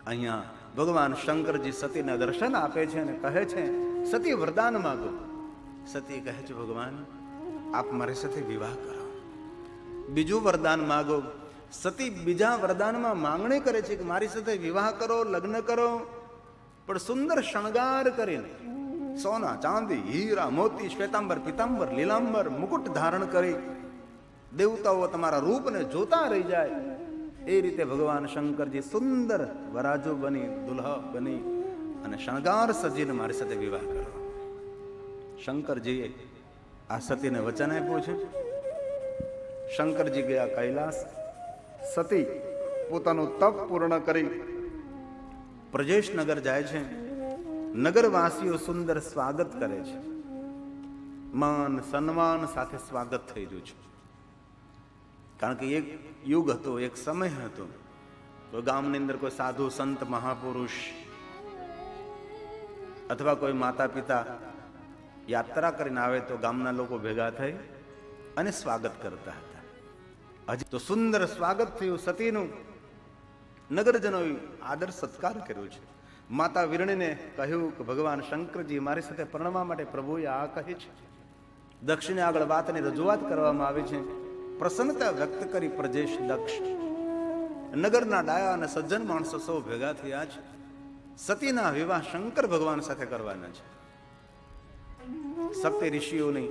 અહીંયા ભગવાન શંકરજી સતીને દર્શન આપે છે અને કહે છે, સતી વરદાન માગો. સતી કહે છે, ભગવાન આપ મારી સાથે વિવાહ કરો. બીજું વરદાન માગો. સતી બીજા વરદાનમાં માંગણી કરે છે કે મારી સાથે વિવાહ કરો, લગ્ન કરો, પણ સુંદર શણગાર કરીને સોના, ચાંદી, હીરા, મોતી, શ્વેતાંબર, પિતાંબર, લીલાંબર મુકુટ ધારણ કરી દેવતાઓ તમારા રૂપને જોતા રહી જાય એ રીતે ભગવાન શંકરજી સુંદર વરાજો બની, દુલ્હા બની અને શણગાર સજીને મારી સાથે વિવાહ કરો. શંકરજીએ આ સતીને વચન આપ્યું છે. શંકરજી ગયા કૈલાસ. સતી પોતાનું તપ પૂર્ણ કરી પ્રજેશ નગર જાય છે. નગરવાસીઓ સુંદર સ્વાગત કરે છે. માન સન્માન સાથે સ્વાગત થઈ રહ્યું છે. કારણ કે એક યુગ હતો, એક સમય હતો. તો ગામની અંદર કોઈ સાધુ સંત મહાપુરુષ અથવા કોઈ માતા પિતા યાત્રા કરીને આવે તો ગામના લોકો ભેગા થઈ અને સ્વાગત કરતા હતા. હજી તો સુંદર સ્વાગત થયું સતીનું. નગરજનોએ આદર સત્કાર કર્યો છે. માતા વીરણીને કહ્યું કે ભગવાન શંકરજી મારી સાથે પરણવા માટે પ્રભુએ આ કહે છે. દક્ષિણે આગળ વાતની રજૂઆત કરવામાં આવી છે. પ્રસન્નતા વ્યક્ત કરી પ્રજેશ દક્ષ. નગરના ડાયા અને સજ્જન માણસો સૌ ભેગા થયા છે. સતીના વિવાહ શંકર ભગવાન સાથે કરવાના છે. સપ્ત ઋષિઓની,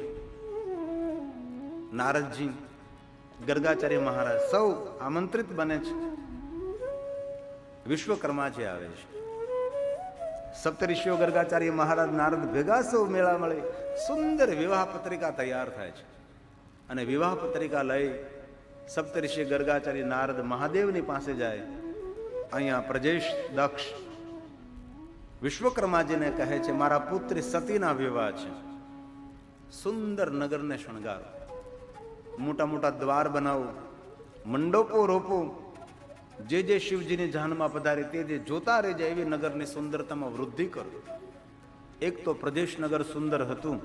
નારદજી, ગર્ગાચાર્ય મહારાજ સૌ આમંત્રિત બને છે. વિશ્વકર્માજી આવે છે. સપ્તઋષિઓ, ગર્ગાચાર્ય મહારાજ, નારદ ભેગા સૌ મેળા મળે. સુંદર વિવાહ પત્રિકા તૈયાર થાય છે અને વિવાહ પત્રિકા લઈ સપ્તઋષિ, ગર્ગાચાર્ય, નારદ મહાદેવની પાસે જાય. અહીંયા પ્રજેશ દક્ષ વિશ્વકર્માજીને કહે છે, મારા પુત્રી સતીના વિવાહ છે. સુંદર નગરને શણગારો, મોટા મોટા દ્વાર બનાવો, મંડપો રોપો. જે જે શિવજીની જાનમાં પધારે તે જે જોતા રહી જાય એવી નગરની સુંદરતામાં વૃદ્ધિ કરો. એક તો પ્રદેશ નગર સુંદર હતું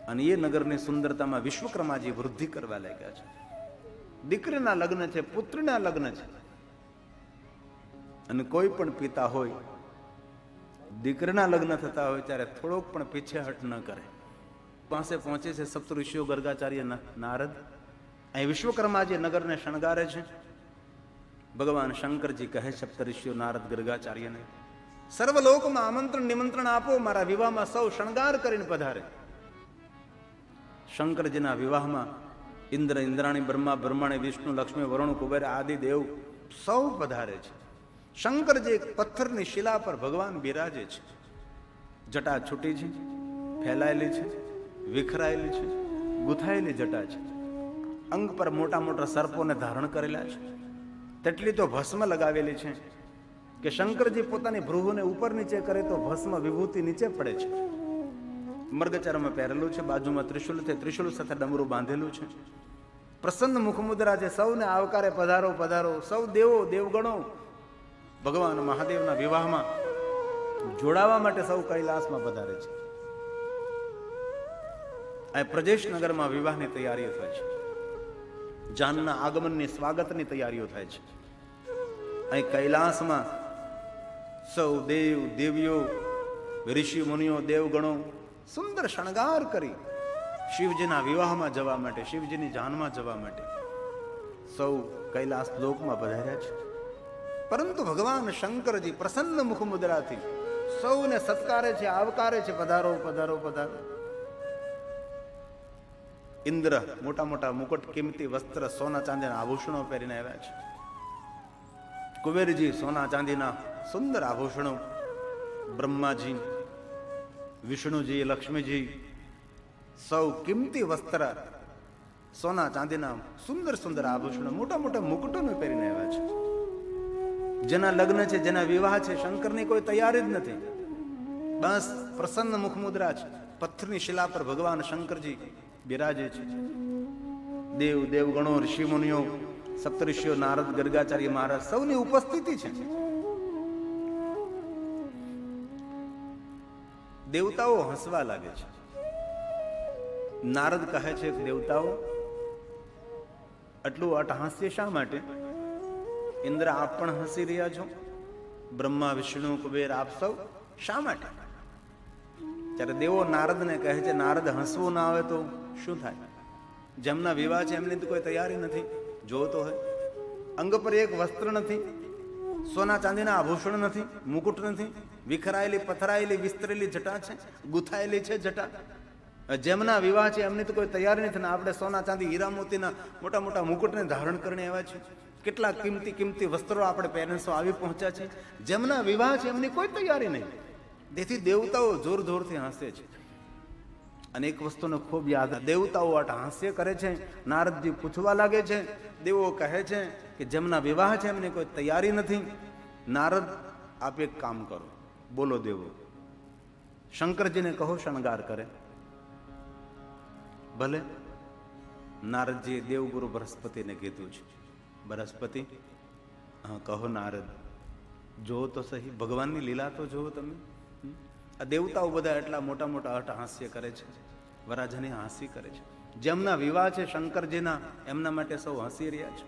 અને એ નગરની સુંદરતામાં વિશ્વકર્માજી વૃદ્ધિ કરવા લાગ્યા છે. દીકરીના લગ્ન છે, પુત્રીના લગ્ન છે. અને કોઈ પણ પિતા હોય, દીકરીના લગ્ન થતા હોય ત્યારે થોડોક પણ પીછેહટ ન કરે. પાસે પહોંચે છે સપ્તઋષિઓ, ગર્ગાચાર્ય, નારદ. અહીં વિશ્વકર્માજી નગરને શણગારે છે. ભગવાન શંકરજી કહે સપ્તઋષિઓ, નારદ, ગર્ગાચાર્યને, સર્વલોકમાં આમંત્રણ નિમંત્રણ આપો, મારા વિવાહમાં સૌ શણગાર કરીને પધારે. શંકરજીના વિવાહમાં ઇન્દ્ર, ઇન્દ્રાણી, બ્રહ્મા, બ્રહ્માણી, વિષ્ણુ, લક્ષ્મી, વરુણ, કુબેર આદિ દેવ સૌ પધારે છે. શંકરજી એક પથ્થરની શિલા પર ભગવાન બિરાજે છે. જટા છૂટી છે, ફેલાયેલી છે, વિખરાયેલી છે, ગુથાયેલી જટા છે. અંગ પર મોટા મોટા સર્પોને ધારણ કરેલા છે. તેટલી તો ભસ્મ લગાવેલી છે કે શંકરજી પોતાની ભ્રુવને ઉપર નીચે કરે તો ભસ્મ વિભૂતિ નીચે પડે છે. મર્ગચરમાં પહેરેલું છે, બાજુમાં ત્રિશુલ છે, ત્રિશુલ સાથે ડમરું બાંધેલું છે. પ્રસન્ન મુખમુદ્રા છે. સૌને આવકારે, પધારો પધારો. સૌ દેવો, દેવગણો ભગવાન મહાદેવના વિવાહમાં જોડાવા માટે સૌ કૈલાસમાં પધારે છે. આ પ્રજેશ નગરમાં વિવાહની તૈયારીઓ થાય છે. જાનના આગમનની, સ્વાગતની તૈયારીઓ થાય છે. અહીં કૈલાસમાં સૌ દેવ દેવીઓ, ઋષિ મુનિઓ, દેવગણો સુંદર શણગાર કરી શિવજીના વિવાહમાં જવા માટે, શિવજીની જાનમાં જવા માટે સૌ કૈલાસ લોકમાં પધાર્યા છે. પરંતુ ભગવાન શંકરજી પ્રસન્ન મુખમુદ્રાથી સૌને સત્કારે છે, આવકારે છે. પધારો પધારો પધારો. ઇન્દ્ર મોટા મોટા મુકુટ, કિંમતી વસ્ત્ર, સોના ચાંદીના આભૂષણો પહેરીને આવ્યા છે. કુબેરજી સોના ચાંદીના સુંદર આભૂષણો, બ્રહ્માજી, વિષ્ણુજી, લક્ષ્મીજી સૌ કિંમતી વસ્ત્ર, સોના ચાંદીના સુંદર સુંદર આભૂષણો, મોટા મોટા મુકુટોને પહેરીને આવ્યા છે. જેના લગ્ન છે, જેના વિવાહ છે, શંકરની કોઈ તૈયારી જ નથી. બસ પ્રસન્ન મુખમુદ્રા છે. પથ્થરની શિલા પર ભગવાન શંકરજી બિરાજે છે. દેવ દેવગણો, ઋષિ મુનિઓ, સપ્તઋષિઓ, નારદ, ગર્ગાચાર્ય મહારાજ સૌની ઉપસ્થિતિ છે. દેવતાઓ હસવા લાગે છે. નારદ કહે છે કે દેવતાઓ આટલું અટહાસ્ય શા માટે? ઇન્દ્ર આપ પણ હસી રહ્યા છો, બ્રહ્મા વિષ્ણુ કુબેર આપ સૌ શા માટે? ત્યારે દેવો નારદને કહે છે, નારદ હસવું ના આવે તો શું થાય? જેમના વિવાહ છે એમની તો કોઈ તૈયારી નથી. જોતો હોય અંગ પર એક વસ્ત્ર નથી, સોના ચાંદીના આભૂષણ નથી, મુકુટ નથી, વિખરાયેલી પથરાયેલી વિસ્તરેલી જટા છે, ગુથાયેલી છે જટા. જેમના વિવાહ છે એમની તો કોઈ તૈયારી નથી. આપણે સોના ચાંદી હીરા મોતીના મોટા મોટા મુકુટને ધારણ કરીને આવ્યા છે. કેટલા કિંમતી વસ્ત્રો આપણે પેરેન્ટ્સો આવી પહોંચ્યા છે. જેમના વિવાહ છે એમની કોઈ તૈયારી નહીં. તેથી દેવતાઓ જોર જોરથી હસે છે. અને એક વસ્તુને ખૂબ યાદ, દેવતાઓ આટ હાસ્ય કરે છે. નારદજી પૂછવા લાગે છે, દેવો કહે છે કે જેમના વિવાહ છે એમની કોઈ તૈયારી નથી. નારદ આપ એક કામ કરો, બોલો દેવો, શંકરજીને કહો શણગાર કરે. ભલે. નારદજીએ દેવગુરુ બૃહસ્પતિને કીધું છે. બૃહસ્પતિ, હા કહો નારદ, જુઓ તો સહી, ભગવાનની લીલા તો જુઓ તમે. આ દેવતાઓ બધા એટલા મોટા મોટા અટ હાસ્ય કરે છે, વરાજને હાંસી કરે છે. જેમના વિવાહ છે શંકરજીના, એમના માટે સૌ હસી રહ્યા છે.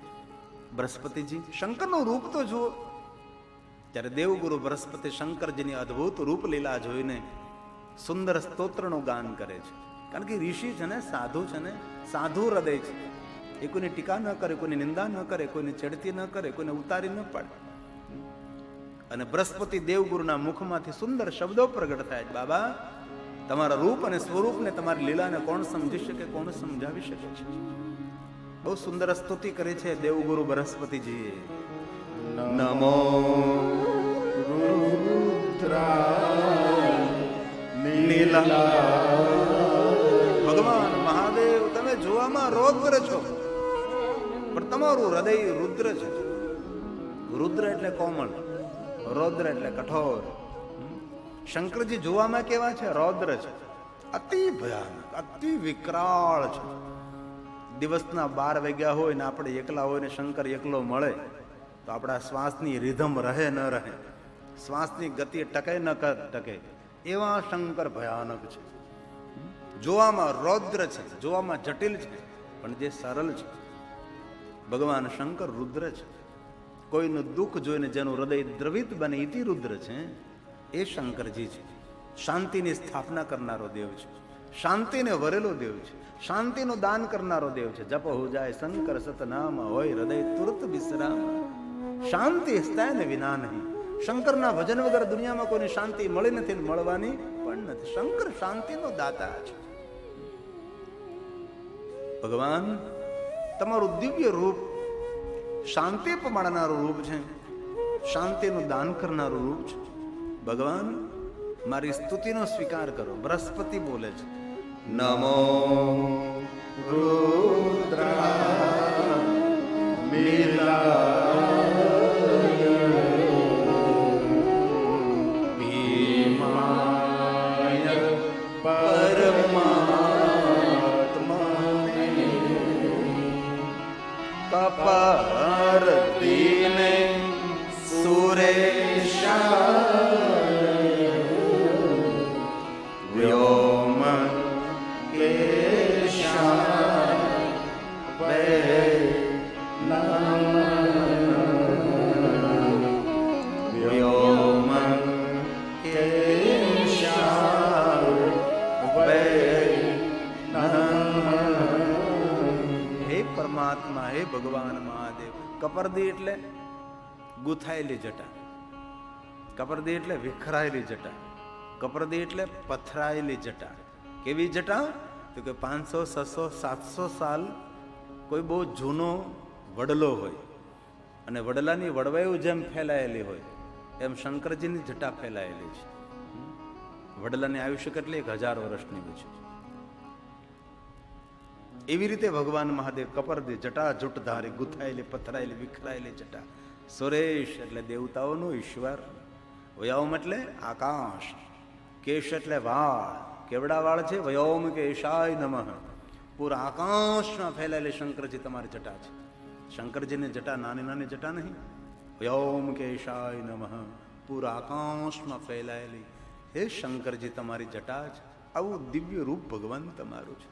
બૃહસ્પતિજી, શંકરનું રૂપ તો જુઓ. ત્યારે દેવગુરુ બૃહસ્પતિ શંકરજીની અદ્ભુત રૂપ લીલા જોઈને સુંદર સ્તોત્રનું ગાન કરે છે. કારણ કે ઋષિ છે ને, સાધુ છે ને, સાધુ હૃદય છે. એ કોઈની ટીકા ન કરે, કોઈની નિંદા ન કરે, કોઈને ચડતી ન કરે, કોઈને ઉતારી ન પાડે. અને બૃહસ્પતિ દેવગુરુના મુખમાંથી સુંદર શબ્દો પ્રગટ થાય. બાબા, તમારા રૂપ અને સ્વરૂપને, તમારી લીલાને કોણ સમજી શકે, કોણ સમજાવી શકે છે? બહુ સુંદર સ્તુતિ કરી છે દેવગુરુ બૃહસ્પતિજીએ. નમો રુદ્રાય લીલા. ભગવાન મહાદેવ, તમે જોવામાં રૌદ્ર છો, પણ તમારું હૃદય રુદ્ર છે. રુદ્ર એટલે કોમળ, રૌદ્ર એટલે કઠોર. શંકરજી જોવામાં કેવા છે? રૌદ્ર છે, અતિ ભયાનક, અતિ વિકરાળ છે. દિવસના 12 વાગ્યા હોય ને આપણે એકલા હોય ને શંકર એકલો મળે તો આપણા શ્વાસની રિધમ રહે ન રહે, શ્વાસની ગતિ ટકે ન ટકે, એવા શંકર ભયાનક છે. જોવામાં રૌદ્ર છે, જોવામાં જટિલ છે, પણ જે સરળ છે. ભગવાન શંકર રુદ્ર છે. કોઈનું દુઃખ જોઈને જેનું હૃદય દ્રવિત બને, ઇતિ રુદ્ર છે, એ શંકરજી છે. શાંતિની સ્થાપના કરનારો દેવ છે, શાંતિને વરેલો દેવ છે, શાંતિનું દાન કરનારો દેવ છે. જપ હો જાય શંકર સતનામ, હોય હૃદય તુરત વિશ્રામ. શાંતિ સ્થાય ને વિના નહીં. શંકરના ભજન વગર દુનિયામાં કોઈને શાંતિ મળી નથી, મળવાની પણ નથી. શંકર શાંતિનો દાતા છે. ભગવાન, તમારું દિવ્ય રૂપ શાંતિ પમાડનારું રૂપ છે, શાંતિનું દાન કરનારું રૂપ છે. ભગવાન, મારી સ્તુતિનો સ્વીકાર કરો. બૃહસ્પતિ બોલે છે, નમો રુદ્રાય ભીમાય પરમાત્માને કપારતીને સુરેશાય વ્યોમ પરમાત્મા, હે ભગવાન મહાદેવ. કપરદી એટલે ગુથાયેલી જટા, કપરદી એટલે વિખરાયેલી જટા, કપરદી એટલે પથરાયેલી જટા. કેવી જટા? તો કે 500, 600, 700 સાલ કોઈ બહુ જૂનો વડલો હોય અને વડલાની વડવાયું જેમ ફેલાયેલી હોય એમ શંકરજીની જટા ફેલાયેલી છે. વડલાની આયુષ્ય કેટલી? 1000 વર્ષની હોય છે. એવી રીતે ભગવાન મહાદેવ કપરદી જટા જૂટધારી, ગુથાયેલી પથરાયેલી વિખરાયેલી જટા. સુરેશ એટલે દેવતાઓનો ઈશ્વર, વયોમ એટલે આકાશ, કેશ એટલે વાળ, કેવડા વાળ છે? વયોમ કેશાય નમઃ. પૂરા આકાશમાં ફેલાયેલી શંકરજી તમારી જટા છે. શંકરજીની જટા નાની નાની જટા નહીં. વયોમ કેશાય નમઃ, પૂરા આકાશમાં ફેલાયેલી હે શંકરજી તમારી જટા છે. આવું દિવ્ય રૂપ ભગવાન તમારું છે.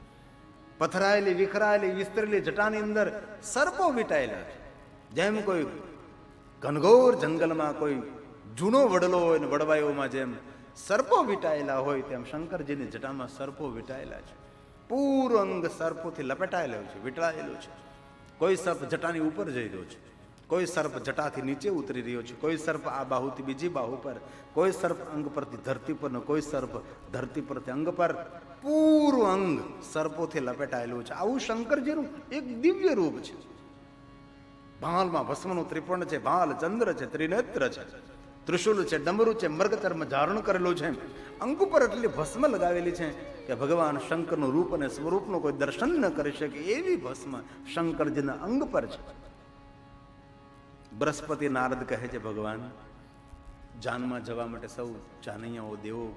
પથરાયેલી વિખરાયેલી વિસ્તરેલી જટાની અંદર સર્પો વીંટાયેલા છે. જેમ કોઈ ઘનઘોર જંગલમાં કોઈ જૂનો વડલો હોય ને વડવાયોમાં જેમ સર્પો વીંટાયેલા હોય તેમ શંકરજીની જટામાં સર્પો વીંટાયેલા છે. પૂરું અંગ સર્પોથી લપેટાયેલું છે, વીંટાયેલું છે. કોઈ સર્પ જટાની ઉપર જઈ રહ્યો છે, કોઈ સર્પ જટાથી નીચે ઉતરી રહ્યો છે, કોઈ સર્પ આ બાહુથી બીજી બાહુ પર, કોઈ સર્પ અંગ પરથી ધરતી પર, કોઈ સર્પ ધરતી પરથી અંગ પર. પૂરું અંગ સર્પોથી લપેટાયેલું છે. આવું શંકરજીનું એક દિવ્ય રૂપ છે. ભાલમાં ભસ્મનું ત્રિપુંડ છે, ભાલ ચંદ્ર છે, ત્રિનેત્ર છે, ત્રિશુલ છે, ડમરું છે, મર્ગચર્મ ધારણ કરેલું છે. અંગ પર એટલી ભસ્મ લગાવેલી છે કે ભગવાન શંકરનું રૂપ અને સ્વરૂપનું કોઈ દર્શન ન કરી શકે એવી ભસ્મ શંકરજીના અંગ પર છે. બૃહસ્પતિ નારદ કહે છે, ભગવાન જાનમાં જવા માટે સૌ જાનૈયાઓ, દેવો,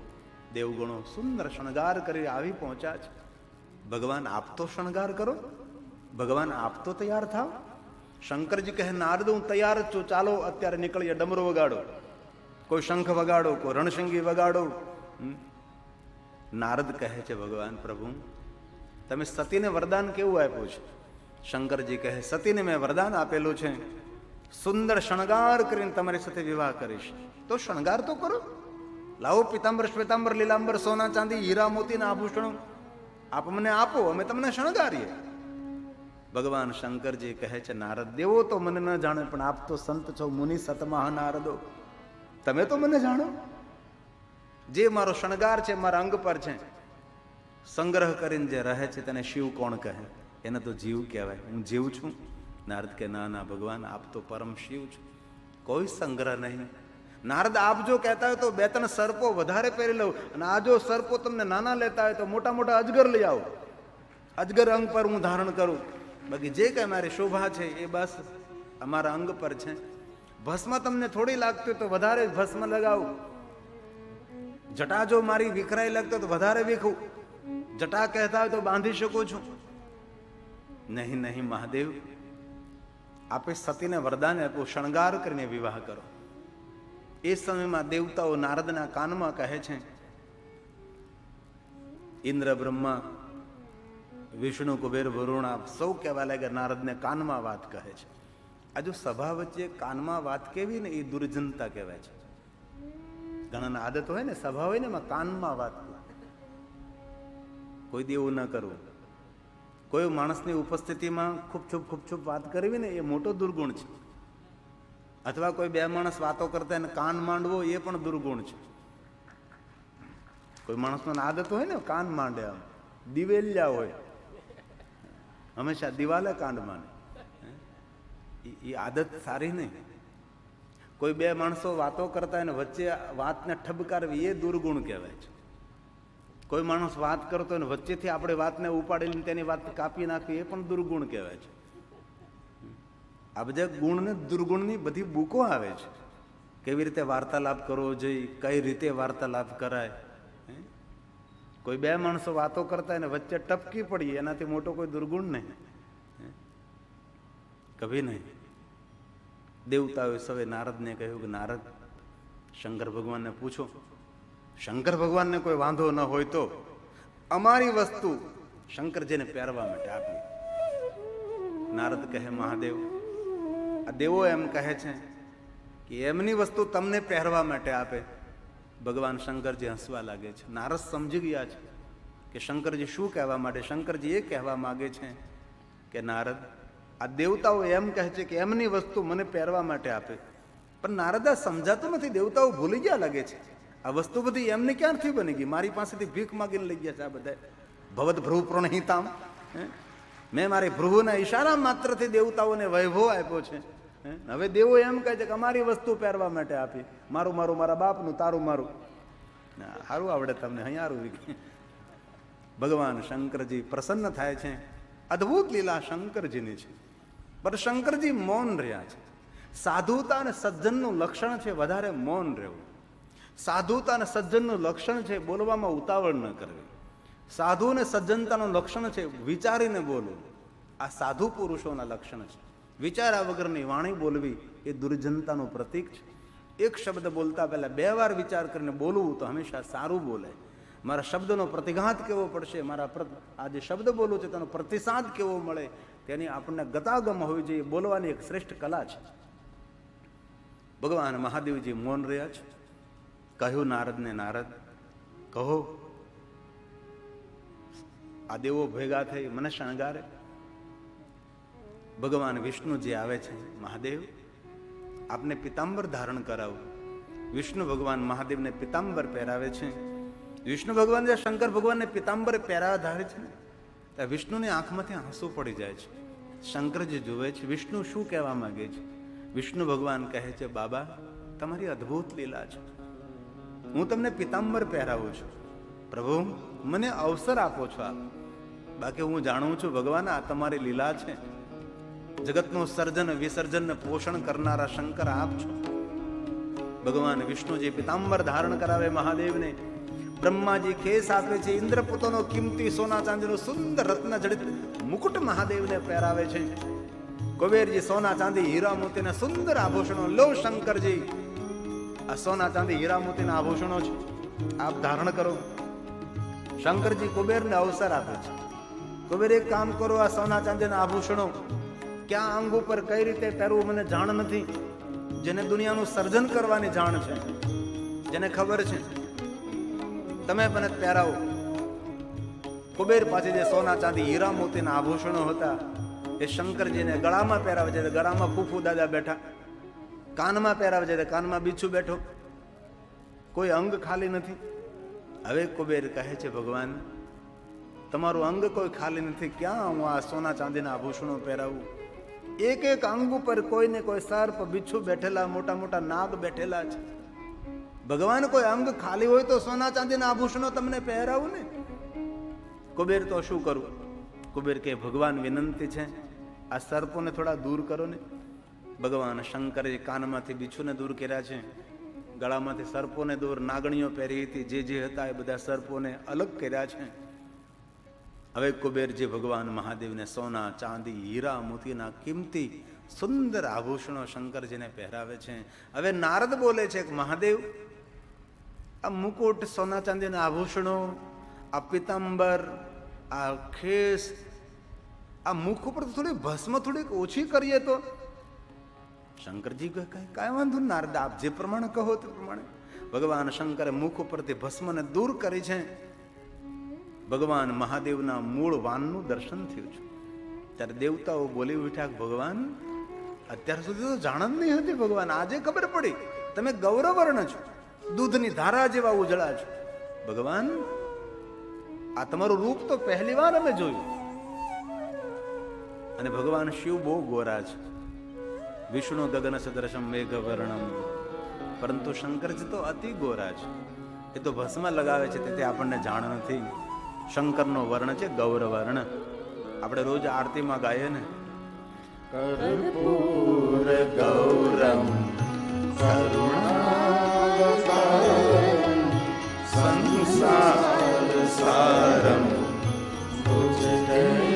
દેવગણો સુંદર શણગાર કરી આવી પહોંચ્યા છે. ભગવાન આપ તો શણગાર કરો, ભગવાન આપ તો તૈયાર થાવ. શંકરજી કહે, નારદ હું તૈયાર જ છું, ચાલો અત્યારે નીકળીએ. ડમરો વગાડો, કોઈ શંખ વગાડો, કોઈ રણશંગી વગાડો. નારદ કહે છે, ભગવાન પ્રભુ તમે સતીને વરદાન કેવું આપ્યું છે? શંકરજી કહે, સતીને મેં વરદાન આપેલું છે સુંદર શણગાર કરીને તમારી સાથે વિવાહ કરીશ. તો શણગાર તો કરો, લાવો પિતાંબર, શ્વેતાંબર, લીલાંબર, સોના ચાંદી, હીરા મોતીના આભૂષણો આપ મને આપો, અમે તમને શણગારીએ. ભગવાન શંકરજી કહે છે, નારદ દેવો તો મને ન જાણે, પણ આપ તો સંત છો, મુનિ સતમહ નારદો, તમે તો મને જાણો. જે મારો શણગાર છે મારા અંગ પર છે, સંગ્રહ કરીને જે રહે છે તેને શિવ કોણ કહે? એને તો જીવ કહેવાય. હું જીવ છું? નારદ કે ના ના ભગવાન આપ તો પરમ શિવ છો, કોઈ સંગ્રહ નહીં. નારદ આપ જો કહેતા હોય તો 2-3 સર્પો વધારે પહેરી લઉં, અને આ જો સર્પો તમને નાના લેતા હોય તો મોટા મોટા અજગર લઈ આવો, અજગર અંગ પર હું ધારણ કરું. બાકી જે કઈ મારી શોભા છે એ બસ અમારા અંગ પર છે. ભસ્મ તમને થોડી લાગતી હોય તો વધારે ભસ્મ લગાવું, જટા જો મારી વિખરાઈ લાગતો તો વધારે વિખું, જટા કહેતા હોય તો બાંધી શકું છું. નહીં નહીં મહાદેવ, આપે સતીને વરદાન આપ્યું, શણગાર કરીને વિવાહ કરો. એ સમયમાં દેવતાઓ નારદના કાનમાં કહે છે, ઇન્દ્ર, બ્રહ્મા, વિષ્ણુ, કુબેર, વરુણ આપ સૌ કહેવા લાગ્યા, નારદને કાનમાં વાત કહે છે. આ જો સભા વચ્ચે કાનમાં વાત કેવી ને એ દુર્જનતા કહેવાય છે. ઘણાના આદત હોય ને, સભા હોય ને એમાં કાનમાં વાત, કોઈ દી એવું ન કરવું. કોઈ માણસની ઉપસ્થિતિમાં ખૂબ વાત કરવી ને એ મોટો દુર્ગુણ છે. અથવા કોઈ 2 માણસ વાતો કરતા એને કાન માંડવો એ પણ દુર્ગુણ છે. કોઈ માણસનો આદત હોય ને કાન માંડે, આમ દિવેલિયા હોય, હંમેશા દિવાલે કાંડ માંડે, એ આદત સારી નહીં. કોઈ 2 માણસો વાતો કરતા એને વચ્ચે વાતને ઠબકારવી એ દુર્ગુણ કહેવાય છે. કોઈ માણસ વાત કરતો હોય ને વચ્ચેથી આપણે વાતને ઉપાડેલી તેની વાત કાપી નાખવી એ પણ દુર્ગુણ કહેવાય છે. આ બધા ગુણ ને દુર્ગુણની બધી બુકો આવે છે. કેવી રીતે વાર્તાલાપ કરવો જોઈએ, કઈ રીતે વાર્તાલાપ કરાય. કોઈ 2 માણસો વાતો કરતા એને વચ્ચે ટપકી પડી, એનાથી મોટો કોઈ દુર્ગુણ નહીં, કભી નહીં. દેવતાઓએ સવે નારદને કહ્યું કે નારદ, શંકર ભગવાનને પૂછો, શંકર ભગવાનને કોઈ વાંધો ન હોય તો અમારી વસ્તુ શંકરજીને પહેરવા માટે આપી. નારદ કહે, મહાદેવ, આ દેવો એમ કહે છે કે એમની વસ્તુ તમને પહેરવા માટે આપે. ભગવાન શંકરજી હસવા લાગે છે. નારદ સમજી ગયા છે કે શંકરજી શું કહેવા માટે. શંકરજી એ કહેવા માંગે છે કે નારદ, આ દેવતાઓ એમ કહે છે કે એમની વસ્તુ મને પહેરવા માટે આપે. પણ નારદ આ સમજાતું નથી, દેવતાઓ ભૂલી ગયા લાગે છે. આ વસ્તુ બધી એમને ક્યાંથી બની ગઈ? મારી પાસેથી ભીખ માગીને લઈ ગયા છે આ બધા. ભવત ભ્રુવ પ્રણહિતામ, મેં મારી ભ્રુવના ઈશારા માત્રથી દેવતાઓને વૈભવ આપ્યો છે. હવે દેવો એમ કહે છે કે અમારી વસ્તુ પહેરવા માટે આપી. મારું મારું, મારા બાપનું, તારું મારું. સારું આવડે તમને, અહીંયા ભગવાન શંકરજી પ્રસન્ન થાય છે. અદભુત લીલા શંકરજીની છે. પણ શંકરજી મૌન રહ્યા છે. સાધુતા અને સજ્જનનું લક્ષણ છે વધારે મૌન રહેવું. સાધુતા અને સજ્જનનું લક્ષણ છે બોલવામાં ઉતાવળ ન કરવી. સાધુ અને સજ્જનતાનું લક્ષણ છે વિચારીને બોલવું. આ સાધુ પુરુષોના લક્ષણ છે. વિચાર્યા વગરની વાણી બોલવી એ દુર્જનતાનું પ્રતીક છે. એક શબ્દ બોલતા પહેલા 2 વાર વિચાર કરીને બોલવું તો હંમેશા સારું બોલે. મારા શબ્દનો પ્રતિઘાત કેવો પડશે, મારા આ જે શબ્દ બોલું છે તેનો પ્રતિસાદ કેવો મળે, તેની આપણને ગતાગમ હોવી જોઈએ. બોલવાની એક શ્રેષ્ઠ કલા છે. ભગવાન મહાદેવજી મૌન રહ્યા છે. કહ્યું નારદને, નારદ કહો. આ દેવો ભેગા થઈ મને શણગારે. ભગવાન વિષ્ણુજી આવે છે, મહાદેવ આપને પિતાંબર ધારણ કરાવું. વિષ્ણુ ભગવાન મહાદેવને પિતાંબર પહેરાવે છે. વિષ્ણુ ભગવાન જે શંકર ભગવાનને પિતાંબર પહેરાવા ધારે છે ને, ત્યાં વિષ્ણુની આંખમાંથી આંસુ પડી જાય છે. શંકરજી જુએ છે વિષ્ણુ શું કહેવા માંગે છે. વિષ્ણુ ભગવાન કહે છે, બાબા તમારી અદ્ભુત લીલા છે, હું તમને પિતાંબર પહેરાવું છું. પ્રભુ મને અવસર આપો છો આપ. બાકી હું જાણું છું ભગવાન આ તમારી લીલા છે. જગતનું સર્જન વિસર્જન પોષણ કરનારા શંકર આપ છો. ભગવાન વિષ્ણુજી પિતાંબર ધારણ કરાવે મહાદેવને. બ્રહ્માજી કેસ આપે છે. ઇન્દ્રપુત્રનો કિંમતી સોના ચાંદીનો સુંદર રત્ન જડિત મુકુટ મહાદેવને પહેરાવે છે. કુબેરજી સોના ચાંદી હીરા મોતીના સુંદર આભૂષણો. લો શંકરજી આ સોના ચાંદી હીરા મોતીના આભૂષણો છે, આપ ધારણ કરો. શંકરજી કુબેરને અવસર આપે છે. કુબેર એક કામ કરો, આ સોના ચાંદીના આભૂષણો ક્યાં અંગ ઉપર કઈ રીતે પહેરવું મને જાણ નથી. જેને દુનિયાનું સર્જન કરવાની જાણ છે, જેને ખબર છે, તમે મને પહેરાવો. કુબેર પાસે જે સોના ચાંદી હીરા મોતીના આભૂષણો હતા એ શંકરજીને ગળામાં પહેરાવે છે. ગળામાં ફૂફુ દાદા બેઠા. કાનમાં પહેરાવે છે, કાનમાં બીછું બેઠો. કોઈ અંગ ખાલી નથી. હવે કુબેર કહે છે, ભગવાન તમારું અંગ કોઈ ખાલી નથી, ક્યાં હું આ સોના ચાંદીના આભૂષણો પહેરાવું. એક એક અંગ ઉપર કોઈને કોઈ સર્પ બિચ્છુ બેઠેલા, મોટા મોટા નાગ બેઠેલા છે. ભગવાન કોઈ અંગ ખાલી હોય તો સોના ચાંદીના આભૂષણો તમને પહેરાવું ને. કુબેર તો શું કરું. કુબેર કે ભગવાન વિનંતી છે, આ સર્પોને થોડા દૂર કરો ને. ભગવાન શંકરે કાનમાંથી બિચ્છુને દૂર કર્યા છે, ગળામાંથી સર્પોને દૂર, નાગણીઓ પહેરી હતી જે હતા એ બધા સર્પોને અલગ કર્યા છે. હવે કુબેરજી ભગવાન મહાદેવને સોના ચાંદી હીરા મોતીના કિંમતી સુંદર આભૂષણો શંકરજીને પહેરાવે છે. હવે નારદ બોલે છે કે મહાદેવ આ મુકુટ, સોના ચાંદીના આભૂષણો, આ પિતાંબર, આ ખેસ, આ મુખ ઉપર થોડી ભસ્મ થોડીક ઓછી કરીએ તો. શંકરજી કહે કાંઈ વાંધો નારદ, આપ જે પ્રમાણે કહો તે પ્રમાણે. ભગવાન શંકરે મુખ ઉપરથી ભસ્મને દૂર કરી છે. ભગવાન મહાદેવના મૂળ વાનનું દર્શન થયું છે. ત્યારે દેવતાઓ બોલી ઉઠ્યા, ભગવાન અત્યાર સુધી તો જાણ જ નહીં હતી. ભગવાન આજે ખબર પડી તમે ગૌરવર્ણ છો, દૂધની ધારા જેવા ઉજળા છો. ભગવાન આ તમારું રૂપ તો પહેલી વાર અમે જોયું. અને ભગવાન શિવ બહુ ગોરા છે. વિષ્ણુ ગગન સદૃશમ મેઘવર્ણમ, પરંતુ શંકરજી તો અતિ ગોરા છે. એ તો ભસ્મ લગાવે છે તેથી આપણને જાણ નથી. શંકરનો વર્ણ છે ગૌરવર્ણ. આપણે રોજ આરતીમાં ગાઈએ ને, કર્પૂર ગૌરમ કરુણાવતારમ સંસાર સારમ ભુજગેન્દ્રહારમ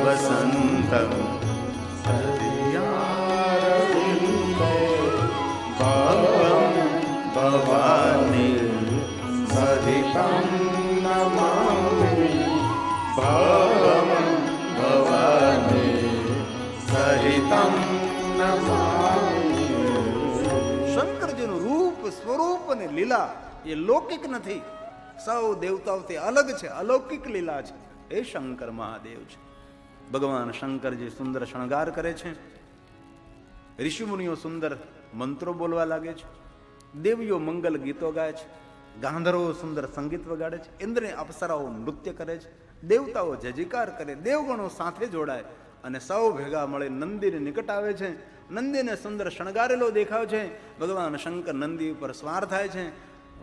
વસંતમ ભવાની સહિતમ નમામિ ભવમ ભવાની સહિતમ નમામિ. શંકરજીનું રૂપ, સ્વરૂપ અને લીલા એ લૌકિક નથી, સૌ દેવતાઓથી અલગ છે, અલૌકિક લીલા છે. એ શંકર મહાદેવ છે. ભગવાન શંકરજી સુંદર શણગાર કરે છે. ઋષિમુનિઓ સુંદર મંત્રો બોલવા લાગે છે. દેવીઓ મંગલ ગીતો ગાય છે. ગાંધર્વો સુંદર સંગીત વગાડે છે. ઇન્દ્રની અપ્સરાઓ નૃત્ય કરે છે. દેવતાઓ જયજયકાર કરે. દેવગણો સાથે જોડાય અને સૌ ભેગા મળી નંદીની નિકટ આવે છે. નંદીને સુંદર શણગારેલો દેખાવ છે. ભગવાન શંકર નંદી ઉપર સ્વાર થાય છે.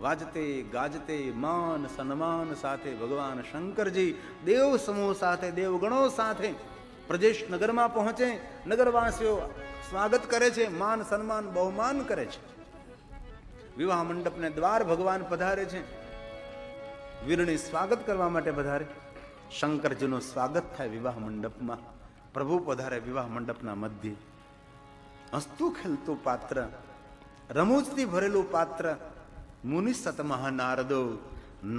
વાજતે ગાજતે માન સન્માન સાથે ભગવાન શંકરજી દેવ સમૂહ સાથે, દેવગણો સાથે પ્રજેશ નગરમાં પહોંચે. નગરવાસીઓ સ્વાગત કરે છે, માન સન્માન બહુમાન કરે છે. વિવાહ મંડપને દ્વાર ભગવાન પધારે છે. વીરની સ્વાગત કરવા માટે પધારે. શંકરજીનું સ્વાગત થાય વિવાહ મંડપમાં. પ્રભુ પધારે વિવાહ મંડપના મધ્ય. હસતું ખેલતું પાત્ર, રમૂજથી ભરેલું પાત્ર. મુનિ સતમહ નારદો,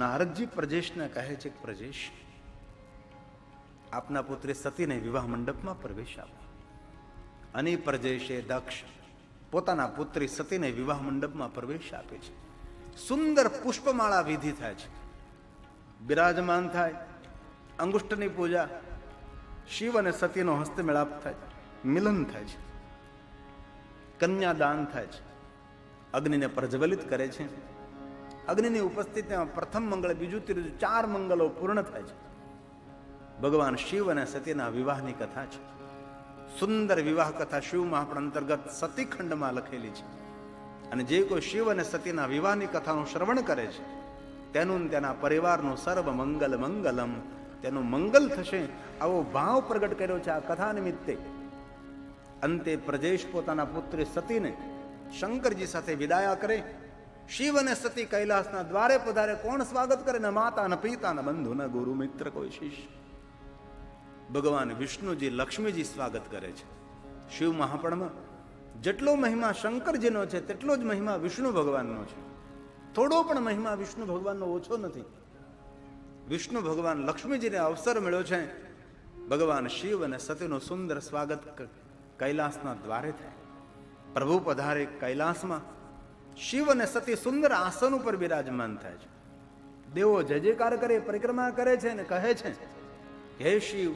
નારદજી પ્રજેશને કહે છે, પ્રજેશ આપના પુત્રી સતીને વિવાહ મંડપમાં પ્રવેશ આપો. અને પ્રજેશે દક્ષ પોતાના પુત્રી સતીને વિવાહ મંડપમાં પ્રવેશ આપે છે. સુંદર પુષ્પમાળા વિધિ થાય છે, બિરાજમાન થાય, અંગુષ્ઠની પૂજા, શિવ અને સતીનો હસ્તમેળાપ થાય, મિલન થાય છે, કન્યાદાન થાય છે, અગ્નિને પ્રજ્વલિત કરે છે. અગ્નિની ઉપસ્થિતિમાં પ્રથમ મંગળ, બીજું, ત્રીજું, 4 મંગલો પૂર્ણ થાય છે. ભગવાન શિવ અને સતીના વિવાહની કથા છે. સુંદર વિવાહ કથા શિવ મહાપુરાણ અંતર્ગત સતીખંડમાં લખેલી છે. અને જે કોઈ શિવ અને સતીના વિવાહની કથાનું શ્રવણ કરે છે તેનું તેના પરિવારનું સર્વ મંગલ મંગલમ, તેનું મંગલ થશે, આવો ભાવ પ્રગટ કર્યો છે આ કથા નિમિત્તે. અંતે પ્રજેશ પોતાના પુત્રી સતીને શંકરજી સાથે વિદાયા કરે. શિવ અને સતી કૈલાસના દ્વારે પધારે. કોણ સ્વાગત કરે? ન માતા, ન પિતા, ન બંધુ, ન ગુરુ મિત્ર, કોઈ શિષ્ય. ભગવાન વિષ્ણુજી, લક્ષ્મીજી સ્વાગત કરે છે. શિવ મહાપુરાણમાં જેટલો મહિમા શંકરજીનો છે તેટલો જ મહિમા વિષ્ણુ ભગવાનનો છે. થોડો પણ મહિમા વિષ્ણુ ભગવાનનો ઓછો નથી. વિષ્ણુ ભગવાન લક્ષ્મીજીને અવસર મળ્યો છે. ભગવાન શિવ અને સતીનું સુંદર સ્વાગત કૈલાસના દ્વારે થાય. પ્રભુ પધારે કૈલાસમાં. શિવ અને સતી સુંદર આસન ઉપર બિરાજમાન થાય છે. દેવો જય જયકાર કરે, પરિક્રમા કરે છે અને કહે છે, હે શિવ,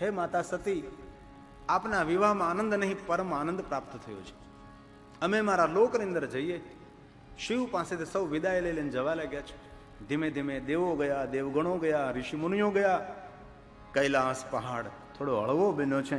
હે માતા સતી, આપના વિવાહમાં આનંદ નહીં, પરમ આનંદ પ્રાપ્ત થયો છે. અમે મારા લોકની અંદર જઈએ. શિવ પાસેથી સૌ વિદાય લઈ લઈને જવા લાગ્યા છે. ધીમે ધીમે દેવો ગયા, દેવગણો ગયા, ઋષિ મુનિઓ ગયા. કૈલાસ પહાડ થોડો હળવો બન્યો છે.